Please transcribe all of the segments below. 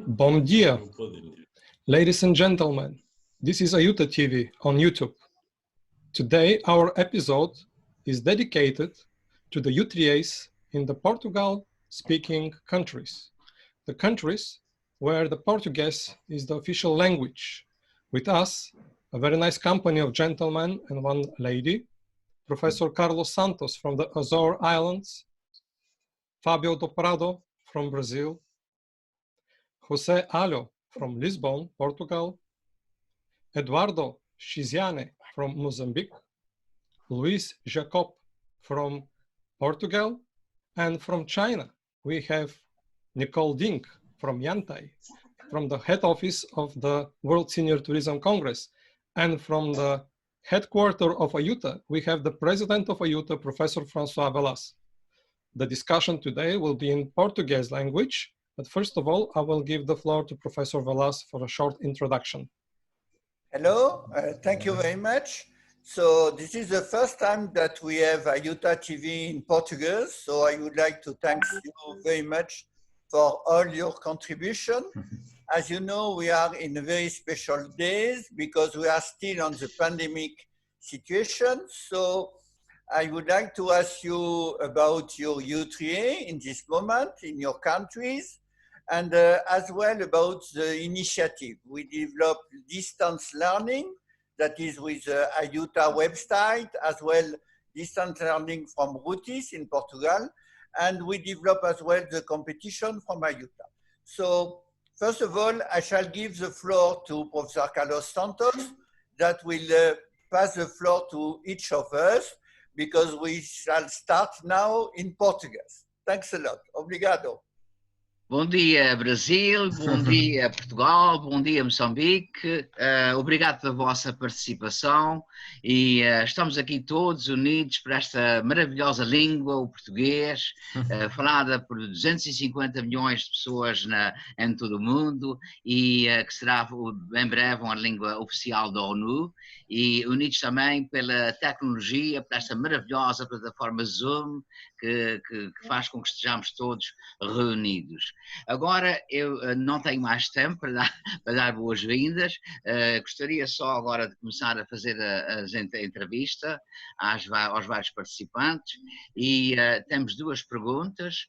Bom dia, ladies and gentlemen. This is AIUTA TV on YouTube. Today, our episode is dedicated to the UTAs in the Portugal-speaking countries, the countries where the Portuguese is the official language. With us, a very nice company of gentlemen and one lady, Professor Carlos Santos from the Azores Islands, Fabio do Prado from Brazil, José Alho from Lisbon, Portugal, Eduardo Chiziane from Mozambique, Luis Jacob from Portugal, and from China, we have Nicole Ding from Yantai, from the head office of the World Senior Tourism Congress, and from the headquarters of AIUTA, we have the president of AIUTA, Professor François Velas. The discussion today will be in Portuguese language, but first of all, I will give the floor to Professor Velas for a short introduction. Hello, thank you very much. So this is the first time that we have AIUTA TV in Portuguese, so I would like to thank you very much for all your contribution. As you know, we are in a very special days because we are still on the pandemic situation. So I would like to ask you about your UTA in this moment in your countries, and as well about the initiative. We developed distance learning, that is with the AIUTA website, as well distance learning from Rootis in Portugal, and we develop as well the competition from AIUTA. So first of all, I shall give the floor to Professor Carlos Santos, that will pass the floor to each of us, because we shall start now in Portuguese. Thanks a lot. Obrigado. Bom dia, Brasil, bom dia, Portugal, bom dia, Moçambique. Obrigado pela vossa participação e estamos aqui todos unidos para esta maravilhosa língua, o português, falada por 250 milhões de pessoas em todo o mundo e que será em breve uma língua oficial da ONU, e unidos também pela tecnologia, por esta maravilhosa plataforma Zoom que faz com que estejamos todos reunidos. Agora, eu não tenho mais tempo para dar boas-vindas. Gostaria só agora de começar a fazer a entrevista aos vários participantes e temos duas perguntas.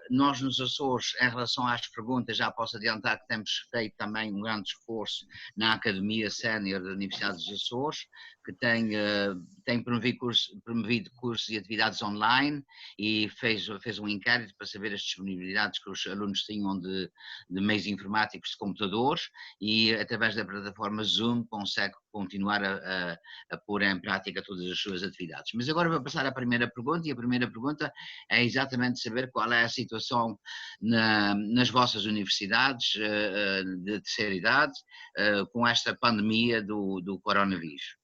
Nós nos Açores, em relação às perguntas, já posso adiantar que temos feito também um grande esforço na Academia Sénior da Universidade dos Açores, que tem promovido cursos e atividades online e fez um inquérito para saber as disponibilidades que os alunos tinham de meios informáticos de computadores, e através da plataforma Zoom consegue continuar a pôr em prática todas as suas atividades. Mas agora vou passar à primeira pergunta, e a primeira pergunta é exatamente saber qual é a situação nas vossas universidades de terceira idade com esta pandemia do coronavírus.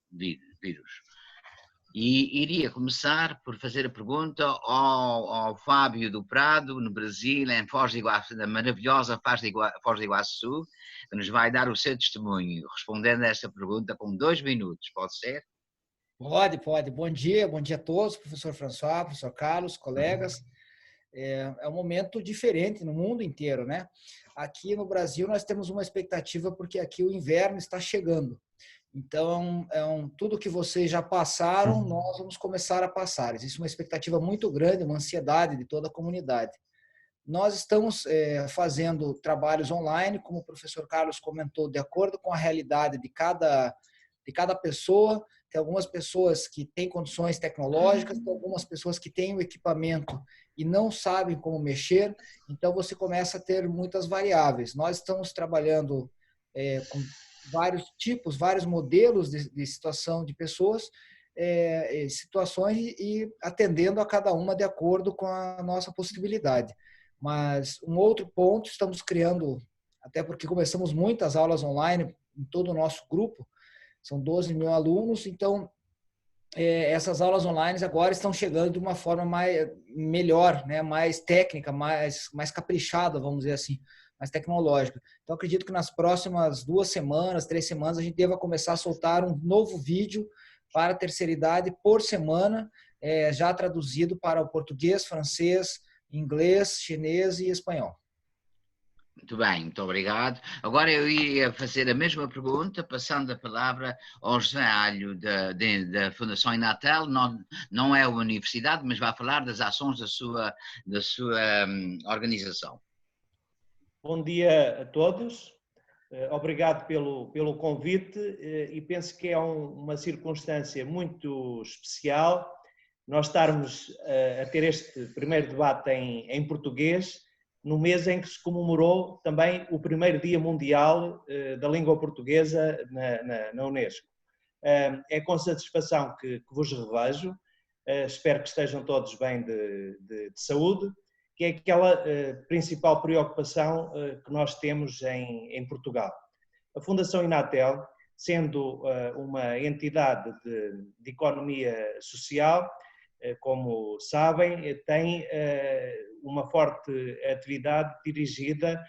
E iria começar por fazer a pergunta ao Fabio do Prado, no Brasil, em Foz do Iguaçu, na maravilhosa Foz do Iguaçu, que nos vai dar o seu testemunho, respondendo a esta pergunta com 2 minutos, pode ser? Pode. Bom dia a todos, professor François, professor Carlos, colegas. É um momento diferente no mundo inteiro, né? Aqui no Brasil nós temos uma expectativa porque aqui o inverno está chegando. Então, tudo que vocês já passaram, nós vamos começar a passar. Existe uma expectativa muito grande, uma ansiedade de toda a comunidade. Nós estamos fazendo trabalhos online, como o professor Carlos comentou, de acordo com a realidade de cada pessoa. Tem algumas pessoas que têm condições tecnológicas, tem algumas pessoas que têm o equipamento e não sabem como mexer, então você começa a ter muitas variáveis. Nós estamos trabalhando com vários tipos, vários modelos de situação de pessoas, situações e atendendo a cada uma de acordo com a nossa possibilidade. Mas um outro ponto, estamos criando, até porque começamos muitas aulas online em todo o nosso grupo, são 12 mil alunos, então essas aulas online agora estão chegando de uma forma melhor, né? Mais técnica, mais caprichada, vamos dizer assim, mais tecnológica. Então, acredito que nas próximas 2 semanas, 3 semanas, a gente deva começar a soltar um novo vídeo para a terceira idade por semana, já traduzido para o português, francês, inglês, chinês e espanhol. Muito bem, muito obrigado. Agora eu ia fazer a mesma pergunta, passando a palavra ao José Alho, da Fundação Inatel. Não é uma universidade, mas vai falar das ações da sua organização. Bom dia a todos. Obrigado pelo convite e penso que é uma circunstância muito especial nós estarmos a ter este primeiro debate em português no mês em que se comemorou também o primeiro Dia Mundial da Língua Portuguesa na Unesco. É com satisfação que vos revejo, espero que estejam todos bem de saúde, que é aquela principal preocupação que nós temos em Portugal. A Fundação Inatel, sendo uma entidade de economia social, como sabem, tem uma forte atividade dirigida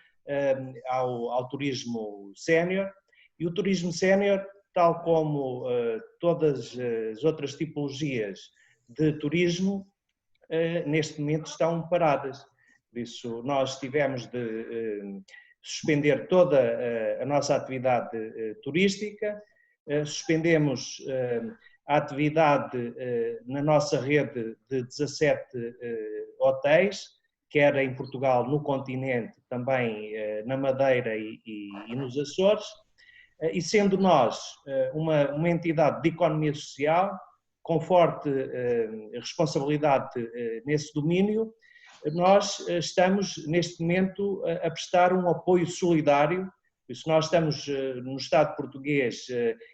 ao turismo sénior, e o turismo sénior, tal como todas as outras tipologias de turismo, neste momento estão paradas. Por isso, nós tivemos de suspender toda a nossa atividade turística, suspendemos a atividade na nossa rede de 17 hotéis, quer em Portugal, no continente, também na Madeira e nos Açores, e sendo nós uma entidade de economia social, com forte responsabilidade nesse domínio, nós estamos neste momento a prestar um apoio solidário. Por isso nós estamos no Estado português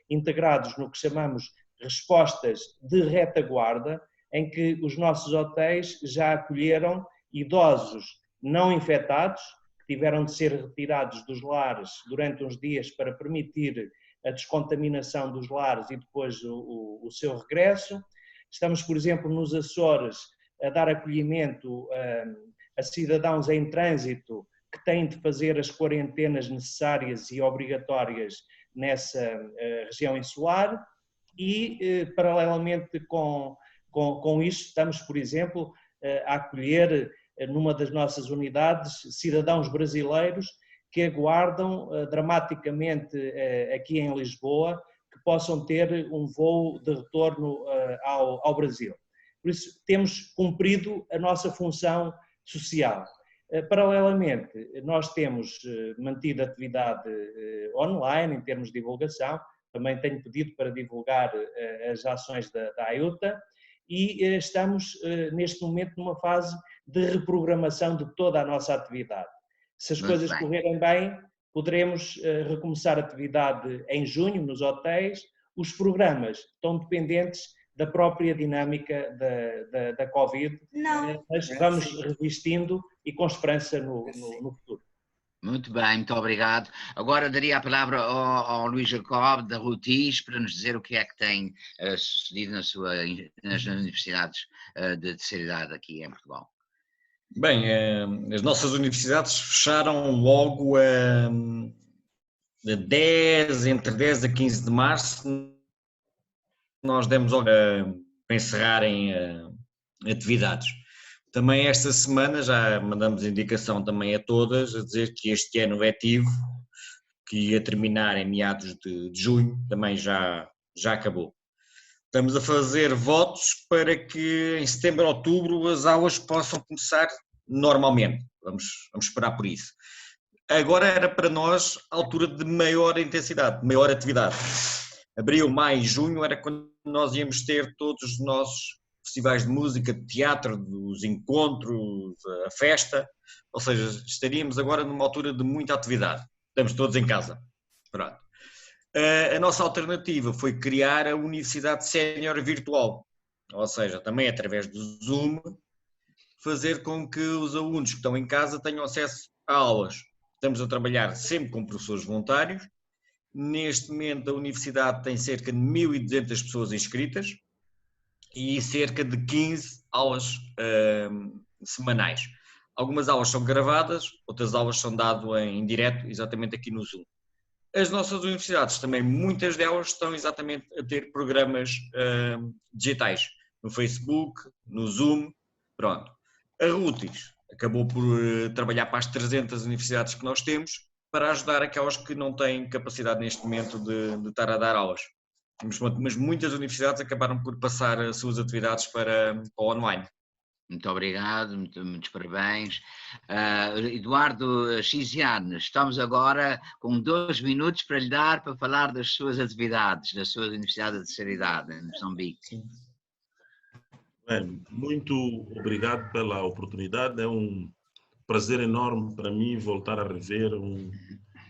integrados no que chamamos respostas de retaguarda, em que os nossos hotéis já acolheram idosos não infectados, que tiveram de ser retirados dos lares durante uns dias para permitir a descontaminação dos lares e depois o seu regresso. Estamos, por exemplo, nos Açores a dar acolhimento a cidadãos em trânsito que têm de fazer as quarentenas necessárias e obrigatórias nessa região insular e, paralelamente com isto, estamos, por exemplo, a acolher numa das nossas unidades cidadãos brasileiros que aguardam dramaticamente aqui em Lisboa que possam ter um voo de retorno ao Brasil. Por isso, temos cumprido a nossa função social. Paralelamente, nós temos mantido atividade online em termos de divulgação, também tenho pedido para divulgar as ações da AIUTA e estamos neste momento numa fase de reprogramação de toda a nossa atividade. Se as coisas correrem bem, poderemos recomeçar a atividade em junho nos hotéis. Os programas estão dependentes da própria dinâmica da Covid, mas vamos resistindo e com esperança no futuro. Muito bem, muito obrigado. Agora daria a palavra ao Luís Jacob, da Rutis, para nos dizer o que é que tem sucedido nas universidades de terceira idade aqui em Portugal. Bem, as nossas universidades fecharam logo entre 10 a 15 de março. Nós demos para encerrarem atividades. Também esta semana já mandamos indicação também a todas a dizer que este ano letivo, que ia terminar em meados de junho, também já acabou. Estamos a fazer votos para que em setembro, outubro, as aulas possam começar normalmente. Vamos esperar por isso. Agora era para nós a altura de maior intensidade, maior atividade. Abril, maio, junho era quando nós íamos ter todos os nossos festivais de música, de teatro, dos encontros, a festa, ou seja, estaríamos agora numa altura de muita atividade. Estamos todos em casa. Pronto. A nossa alternativa foi criar a Universidade Sénior Virtual, ou seja, também através do Zoom, fazer com que os alunos que estão em casa tenham acesso a aulas. Estamos a trabalhar sempre com professores voluntários. Neste momento a universidade tem cerca de 1.200 pessoas inscritas e cerca de 15 aulas semanais. Algumas aulas são gravadas, outras aulas são dadas em direto, exatamente aqui no Zoom. As nossas universidades também, muitas delas estão exatamente a ter programas digitais, no Facebook, no Zoom, pronto. A Rutis acabou por trabalhar para as 300 universidades que nós temos, para ajudar aquelas que não têm capacidade neste momento de estar a dar aulas. Mas muitas universidades acabaram por passar as suas atividades para o online. Muito obrigado, muitos parabéns. Eduardo Chiziane, estamos agora com 2 minutos para lhe dar para falar das suas atividades, da sua Universidade de Terceira Idade, em Moçambique. Sim. Bem, muito obrigado pela oportunidade, é um prazer enorme para mim voltar a rever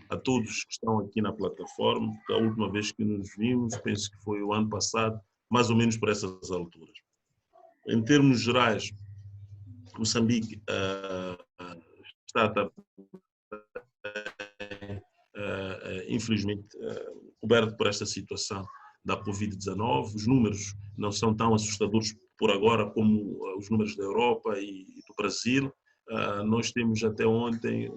a todos que estão aqui na plataforma, porque a última vez que nos vimos, penso que foi o ano passado, mais ou menos por essas alturas. Em termos gerais, Moçambique está infelizmente coberto por esta situação da Covid-19. Os números não são tão assustadores por agora como os números da Europa e do Brasil. Nós temos até ontem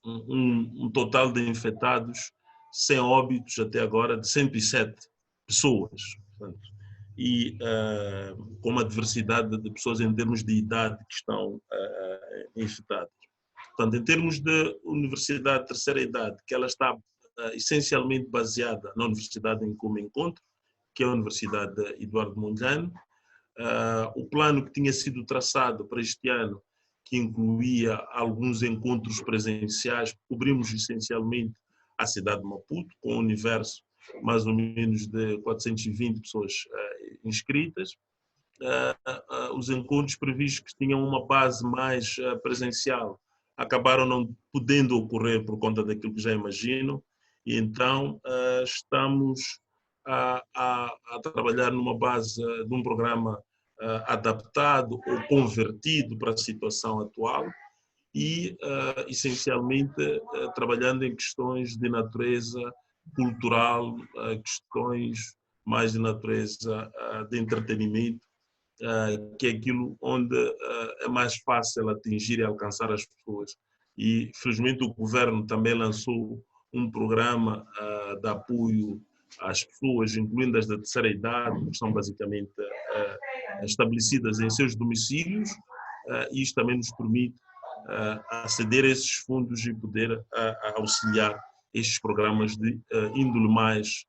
um total de infectados sem óbitos até agora de 107 pessoas. Portanto, e com uma diversidade de pessoas em termos de idade que estão infectadas. Portanto, em termos de Universidade de Terceira Idade, que ela está essencialmente baseada na Universidade em que me encontro, que é a Universidade de Eduardo, o plano que tinha sido traçado para este ano, que incluía alguns encontros presenciais, cobrimos essencialmente a cidade de Maputo, com um universo mais ou menos de 420 pessoas inscritas. Os encontros previstos que tinham uma base mais presencial acabaram não podendo ocorrer por conta daquilo que já imagino, e então estamos a trabalhar numa base de um programa adaptado ou convertido para a situação atual e, essencialmente, trabalhando em questões de natureza cultural, questões mais de natureza de entretenimento, que é aquilo onde é mais fácil atingir e alcançar as pessoas. E, felizmente, o governo também lançou um programa de apoio às pessoas, incluindo as da terceira idade, que são basicamente estabelecidas em seus domicílios, e isto também nos permite aceder a esses fundos e poder auxiliar estes programas de índole mais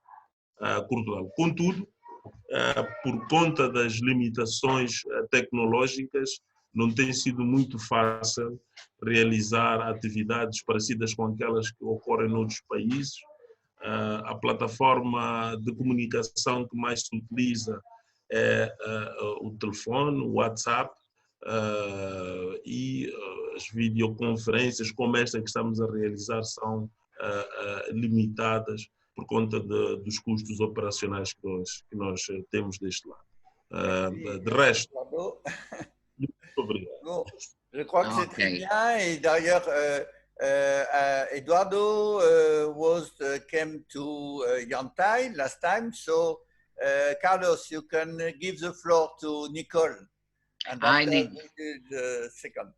cultural. Contudo, por conta das limitações tecnológicas, não tem sido muito fácil realizar atividades parecidas com aquelas que ocorrem noutros países. A plataforma de comunicação que mais se utiliza é o telefone, o WhatsApp, e as videoconferências como esta que estamos a realizar são limitadas por conta dos custos operacionais que nós temos deste lado. De resto, muito obrigado. Bon, je crois que c'est très bien, et d'ailleurs, Eduardo came to Yantai last time, so Carlos, you can give the floor to Nicole. And the second.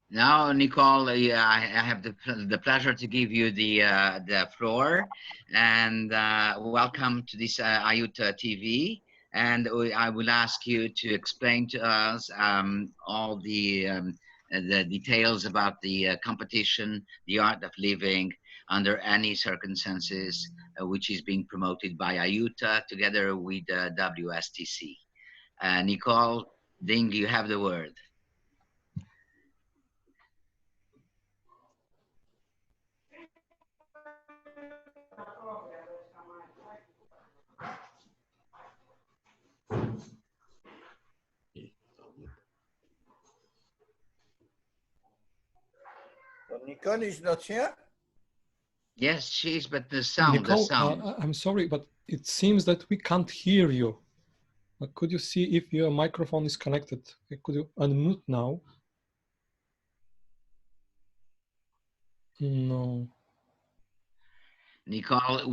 Now, Nicole, I have the pleasure to give you the floor, and welcome to this AIUTA TV. And I will ask you to explain to us all the details about the competition, the art of living under any circumstances, which is being promoted by AIUTA together with WSTC. Nicole Ding, you have the word. Nicole is not here? Yes, she is, but the sound. Nicole, the sound. I'm sorry, but it seems that we can't hear you. Could you see if your microphone is connected? Could you unmute now? No. Nicole,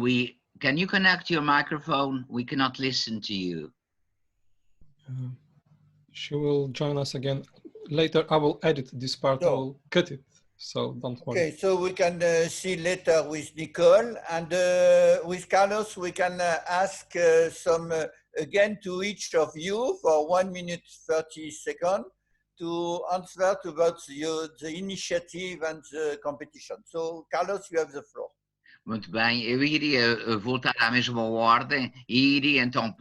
can you connect your microphone? We cannot listen to you. She will join us again later. I will edit this part. I will cut it, so don't worry. Okay, so we can see later with Nicole, and with Carlos we can ask some again to each of you for 1 minute 30 seconds to answer about the initiative and the competition. So, Carlos, you have the floor. Muito bem, eu iria voltar à mesma ordem e iria então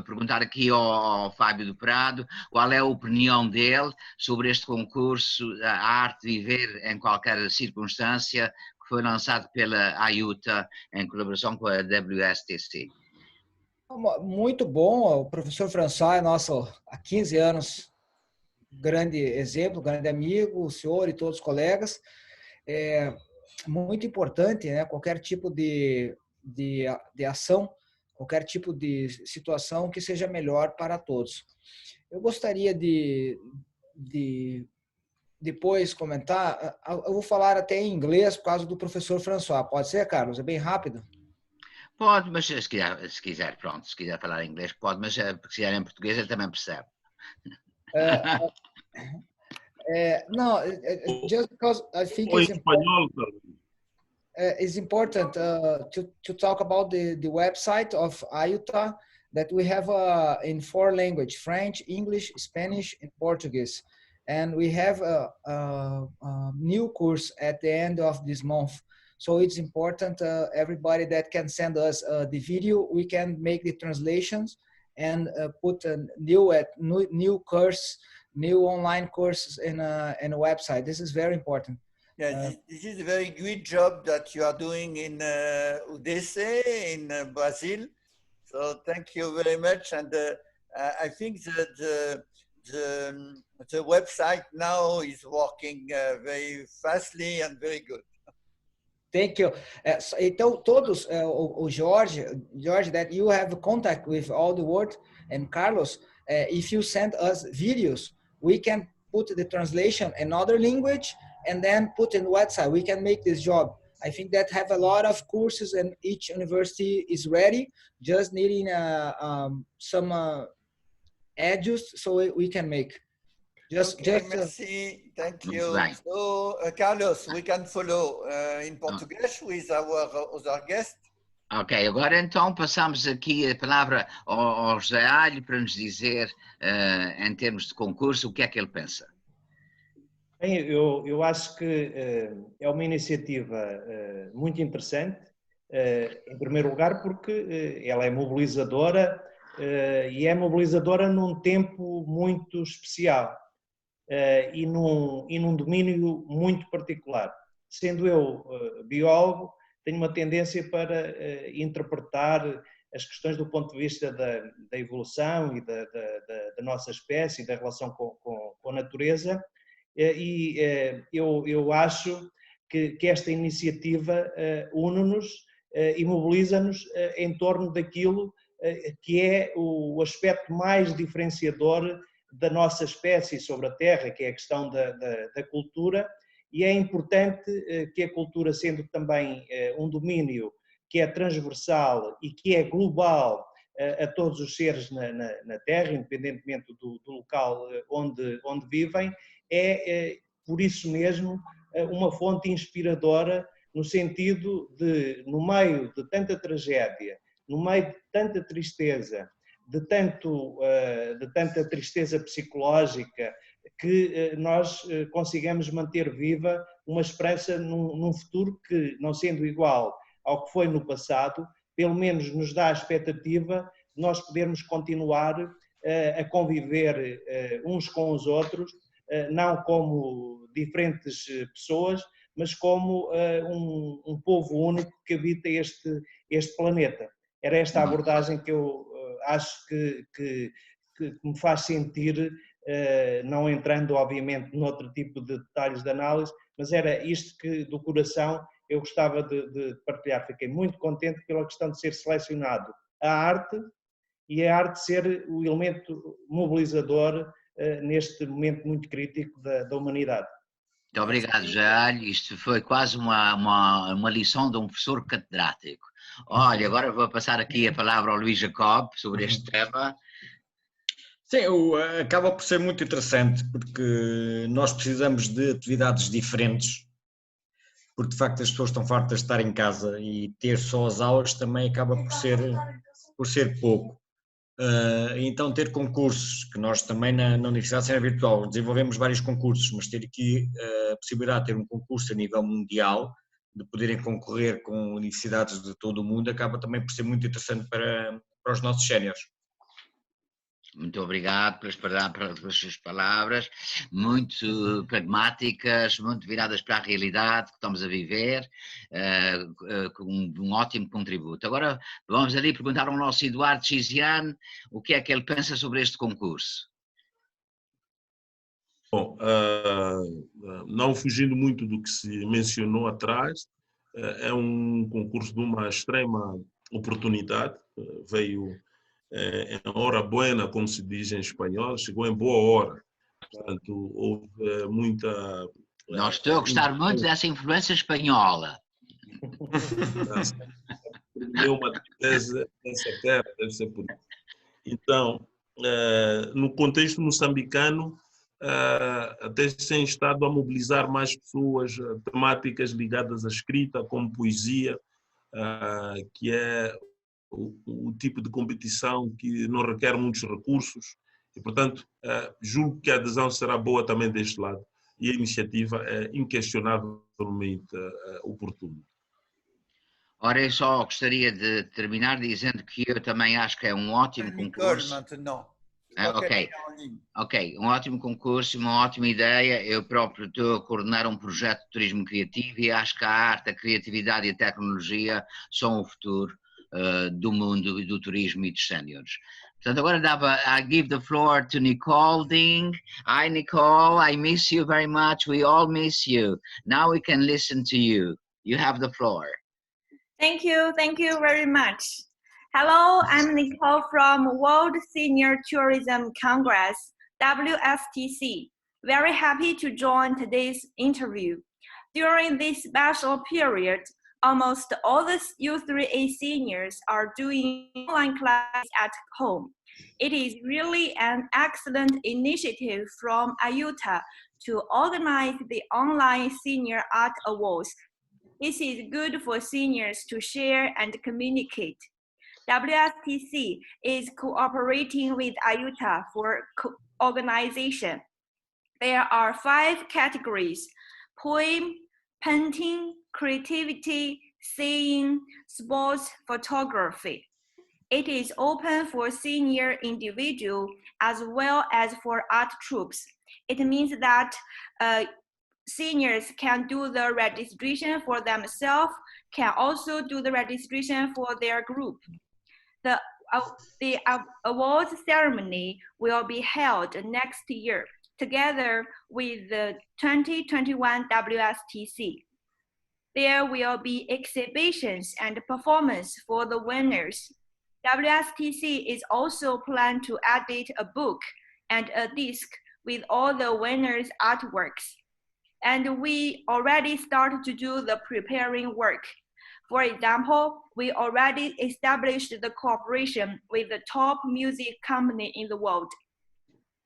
perguntar aqui ao Fábio do Prado qual é a opinião dele sobre este concurso, a arte de viver em qualquer circunstância, que foi lançado pela AIUTA em colaboração com a WSTC. Muito bom, o professor François é nosso há 15 anos, grande exemplo, grande amigo, o senhor e todos os colegas. Muito importante, né? Qualquer tipo de ação, qualquer tipo de situação que seja melhor para todos. Eu gostaria de depois comentar, eu vou falar até em inglês por causa do professor François. Pode ser, Carlos? É bem rápido? Pode, mas se quiser, pronto, se quiser falar em inglês pode, mas se quiser em português ele também percebe. No, just because I think it's important to talk about the website of AIUTA that we have in 4 languages: French, English, Spanish, and Portuguese. And we have a new course at the end of this month. So it's important, everybody that can send us the video, we can make the translations and put a new course, new online courses in a website. This is very important. Yeah, this is a very good job that you are doing in UDC in Brazil. So thank you very much. And I think that the website now is working very fastly and very good. Thank you. Então, todos, o Georgi, that you have contact with all the world, and Carlos, if you send us videos, we can put the translation in other language and then put in the website. We can make this job. I think that have a lot of courses and each university is ready, just needing some adjust so we can make. Merci. Thank you. Right. So, Carlos, we can follow in Portuguese with our other guest. Ok, agora então passamos aqui a palavra ao José Alho para nos dizer, em termos de concurso, o que é que ele pensa. Bem, eu acho que é uma iniciativa muito interessante, em primeiro lugar porque ela é mobilizadora e é mobilizadora num tempo muito especial. E num domínio muito particular. Sendo eu biólogo, tenho uma tendência para interpretar as questões do ponto de vista da evolução e da nossa espécie, da relação com a natureza, e eu acho que esta iniciativa une-nos e mobiliza-nos em torno daquilo que é o aspecto mais diferenciador da nossa espécie sobre a Terra, que é a questão da cultura, e é importante que a cultura, sendo também um domínio que é transversal e que é global a todos os seres na Terra, independentemente do local onde vivem, é por isso mesmo uma fonte inspiradora no sentido de, no meio de tanta tragédia, no meio de tanta tristeza, de tanta tristeza psicológica, que nós consigamos manter viva uma esperança num futuro que, não sendo igual ao que foi no passado, pelo menos nos dá a expectativa de nós podermos continuar a conviver uns com os outros, não como diferentes pessoas, mas como um povo único que habita este planeta. Era esta a abordagem que eu acho que me faz sentir, não entrando obviamente noutro tipo de detalhes de análise, mas era isto que do coração eu gostava de partilhar. Fiquei muito contente pela questão de ser selecionado a arte e a arte ser o elemento mobilizador neste momento muito crítico da humanidade. Muito obrigado, Alho. Isto foi quase uma lição de um professor catedrático. Olha, agora vou passar aqui a palavra ao Luís Jacob sobre este tema. Sim, acaba por ser muito interessante porque nós precisamos de atividades diferentes, porque de facto as pessoas estão fartas de estar em casa e ter só as aulas também acaba por ser pouco. Então ter concursos, que nós também na Universidade Cena Virtual desenvolvemos vários concursos, mas ter aqui a possibilidade de ter um concurso a nível mundial, de poderem concorrer com universidades de todo o mundo, acaba também por ser muito interessante para os nossos séniores. Muito obrigado pelas suas palavras, muito pragmáticas, muito viradas para a realidade que estamos a viver, com um ótimo contributo. Agora vamos ali perguntar ao nosso Eduardo Chiziane o que é que ele pensa sobre este concurso. Bom, não fugindo muito do que se mencionou atrás, é um concurso de uma extrema oportunidade, veio em hora buena, como se diz em espanhol, chegou em boa hora. Portanto, houve muita... Não estou a gostar muito dessa influência espanhola. Uma tese nessa terra, deve ser por isso. Então, no contexto moçambicano, até tem estado a mobilizar mais pessoas, temáticas ligadas à escrita, como poesia, que é o tipo de competição que não requer muitos recursos e, portanto, julgo que a adesão será boa também deste lado e a iniciativa é inquestionavelmente oportuna. Ora, eu só gostaria de terminar dizendo que eu também acho que é um ótimo concurso. Ok, um ótimo concurso, uma ótima ideia. Eu próprio estou a coordenar um projeto de turismo criativo e acho que a arte, a criatividade e a tecnologia são o futuro do mundo e do turismo e dos séniores. Portanto, agora I give the floor to Nicole Ding. Hi, Nicole, I miss you very much. We all miss you. Now we can listen to you. You have the floor. Thank you very much. Hello, I'm Nicole from World Senior Tourism Congress, WSTC. Very happy to join today's interview. During this special period, almost all the U3A seniors are doing online classes at home. It is really an excellent initiative from AIUTA to organize the online Senior Art Awards. This is good for seniors to share and communicate. WSTC is cooperating with AIUTA for organization. There are 5 categories: poem, painting, creativity, singing, sports, photography. It is open for senior individual as well as for art troops. It means that seniors can do the registration for themselves, can also do the registration for their group. The awards ceremony will be held next year, together with the 2021 WSTC. There will be exhibitions and performance for the winners. WSTC is also planned to edit a book and a disc with all the winners' artworks. And we already started to do the preparing work. For example, we already established the cooperation with the top music company in the world.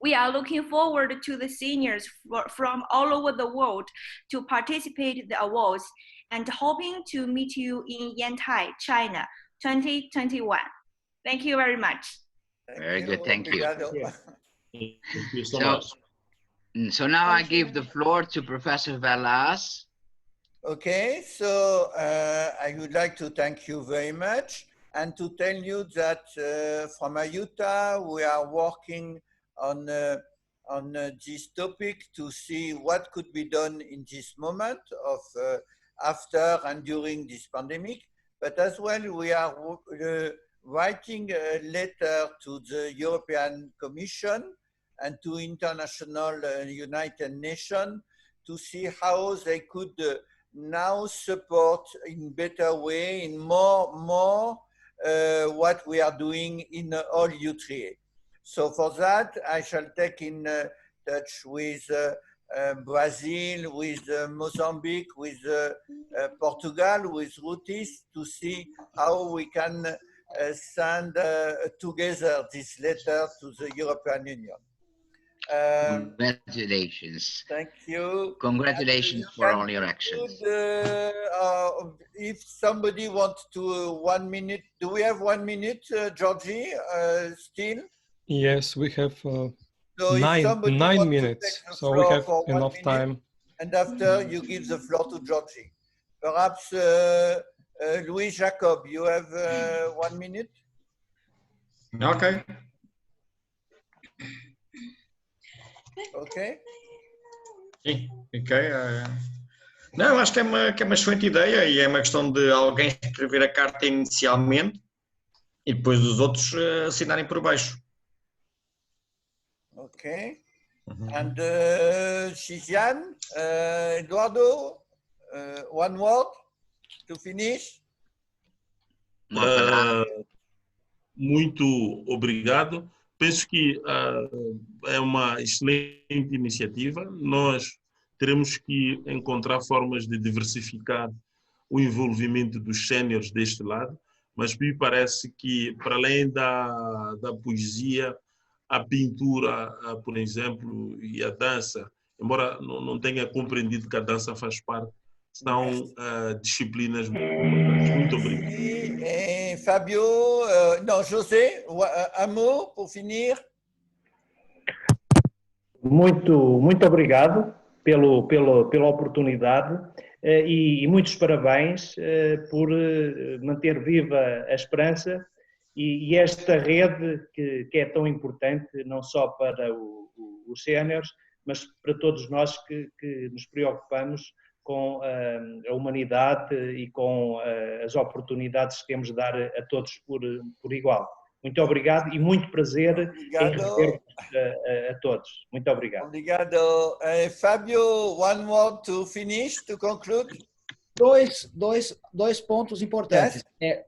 We are looking forward to the seniors from all over the world to participate in the awards and hoping to meet you in Yantai, China, 2021. Thank you very much. Very good, thank you. Thank you so much. So now I give the floor to Professor Velas. Okay, so I would like to thank you very much and to tell you that from AIUTA we are working on this topic to see what could be done in this moment of after and during this pandemic, but as well we are writing a letter to the European Commission and to international United Nations to see how they could now support in better way, in more what we are doing in all U3A. So for that, I shall take in touch with Brazil, with Mozambique, with Portugal, with Rutis to see how we can send together this letter to the European Union. Congratulations. Thank you. Congratulations for all your actions. If somebody wants to 1 minute, do we have 1 minute, Georgi, still? Yes, we have So nine minutes, so we have enough time. And after you give the floor to Georgi. Perhaps Louis Jacob, you have 1 minute? Ok. Okay. Sim, ok. Não, acho que é uma excelente ideia e é uma questão de alguém escrever a carta inicialmente e depois os outros assinarem por baixo. Okay. And Chiziane, Eduardo, 1 word to finish. Muito obrigado. Penso que é uma excelente iniciativa. Nós teremos que encontrar formas de diversificar o envolvimento dos séniores deste lado, mas me parece que, para além da poesia, a pintura, por exemplo, e a dança, embora não tenha compreendido que a dança faz parte, são disciplinas muito importantes. Muito obrigado. Et Fabio, non, José, un mot pour finir. Muito obrigado pela oportunidade e muitos parabéns por manter viva a esperança e esta rede que é tão importante, não só para os séniores, mas para todos nós que nos preocupamos com a humanidade e com as oportunidades que temos de dar a todos por igual. Muito obrigado e muito prazer em receber a todos. Muito obrigado. Obrigado. Fabio, 1 word to finish, to conclude. Dois pontos importantes. Yes.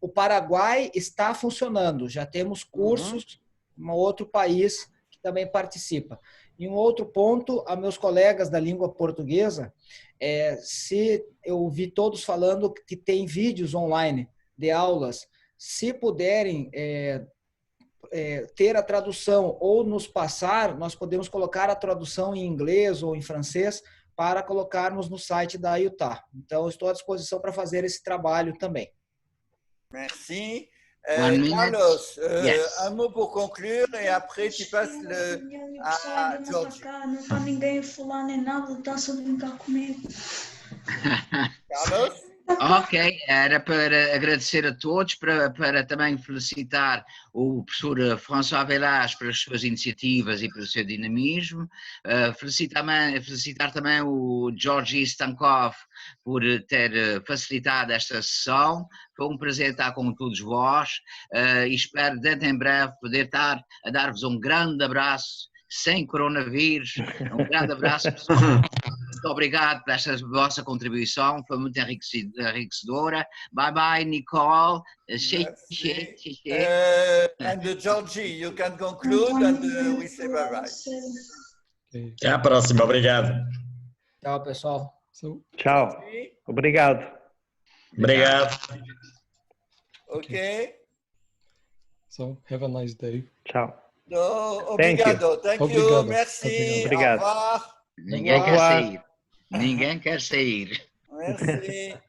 O Paraguai está funcionando, já temos cursos, um outro país que também participa. E um outro ponto, a meus colegas da língua portuguesa, se eu vi todos falando que tem vídeos online de aulas, se puderem ter a tradução ou nos passar, nós podemos colocar a tradução em inglês ou em francês para colocarmos no site da AIUTA. Então, estou à disposição para fazer esse trabalho também. Merci. Carlos, yes. Un mot pour conclure et après tu passes à Georgi. Não está ninguém a falar nem nada, está-se a brincar comigo. Carlos? Ok, era para agradecer a todos, para também felicitar o professor François Velaz pelas suas iniciativas e pelo seu dinamismo, felicitar também o Georgi Stankov por ter facilitado esta sessão. Foi um prazer estar com todos vós e espero dentro em breve poder estar a dar-vos um grande abraço sem coronavírus. Um grande abraço, pessoal. Muito obrigado por esta vossa contribuição, foi muito enriquecedora. Bye bye, Nicole. And Georgi, you can conclude and we say bye bye. Até a próxima, obrigado. Tchau, pessoal. Tchau. Obrigado. Obrigado. Ok. So, have a nice day. Tchau. Obrigado. Thank you. Merci. Obrigado. Au revoir. Ninguém quer sair. Ninguém quer sair. Merci.